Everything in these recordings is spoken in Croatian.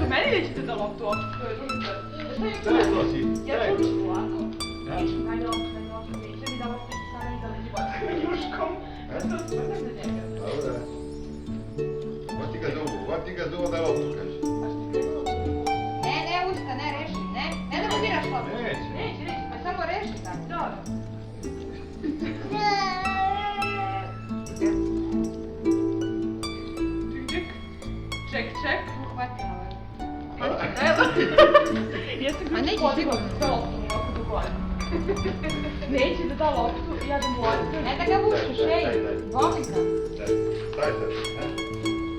Meni nećete da loptu očito, žurite. Šta je to si? Ja čuču ovako. Ajde loptu, neće mi da loptu sada i da leđi bačkom juškom. Ja to sprzak za njega. Dobro. Vati ga zubo da loptu, kaže. Ne, usta, ne, reši, ne. Ne da mu diraš loptu. Neće. Pa samo reši tako. Dobro. Ček. Uhvatila me. Jeste A neće podigla sigurno. sa loptom ovako do gore. Neće da da loptu i ja da mu odem. Ne da ga vučeš, ej. Voli ga. Staj sad.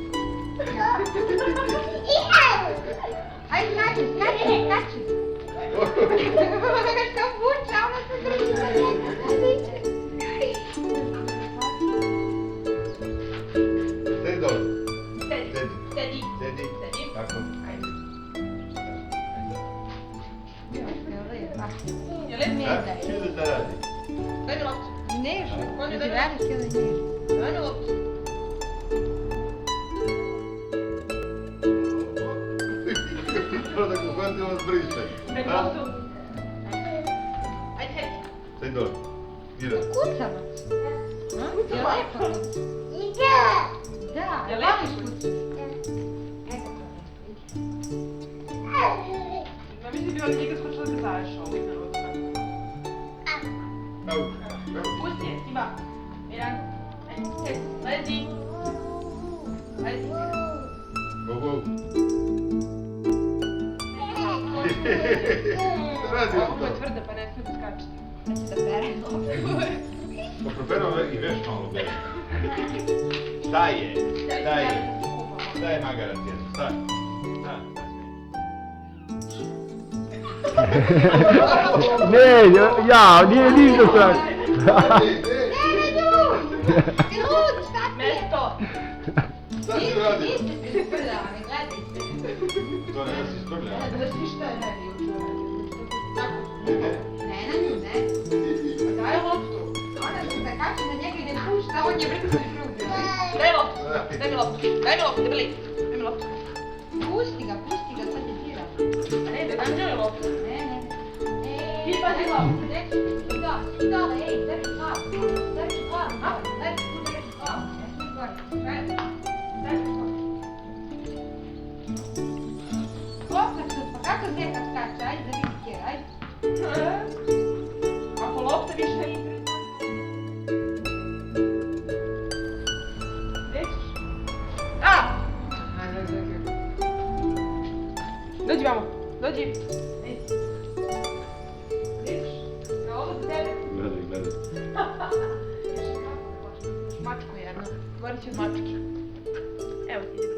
Ajde, skači. Što vuče, ona se drži za njega. Sedi dole. Sedi. Tako. Je li Šta? Čili da radi? Daj mi loptu. Nežno. Konju, Ti daj mi radiš kada nežno. Daj mi loptu. Prvo da ga uhvati, on zbriše. Daj mi loptu. Ajde. Sedi dole. Gira. Kucavac. Je lepo. Da, Je voliš lepo? kucac. Ma mislim bi vam njega skočila da zaješ ovo iz naroda. Au. Pusti je, Simba. Miran. Lezi. Go. Radi Ovo to. je tvrda pa ne smije da skačete. Znači da pere. Pa properao i veš malo bere. Šta je? Šta je magarac jedan? Šta? Ne, nije ništa strašno. Mesto. Šta si uradio? Niste se sprdali, gledaj se. To ne da si isprljao. Da si šta je meni učeo. Ne. Ne na nju, ne. Daj loptu. Ona se zakače na njega i ne pušta, on je vrlo se ljubi. Daj loptu. Daj mi loptu, debeli. Daj mi loptu. Pusti ga, sad je tira. Ne, daj mi loptu. Ne. Ti pazi loptu. Dole, ej, drži glavu. Drži glavu, gledaj, tu drži glavu. Ne smij gore. Kopnak su, pa kako zeka skače, ajde da vidi kjer, ajde. Ako lopta više ne igra. Gdje ćeš? Dođi vamo, dođi. Gdje ćeš? Ja ovo za tebe. Gledaj. Mačku jednu. Govorit ću od mačke. Evo ti.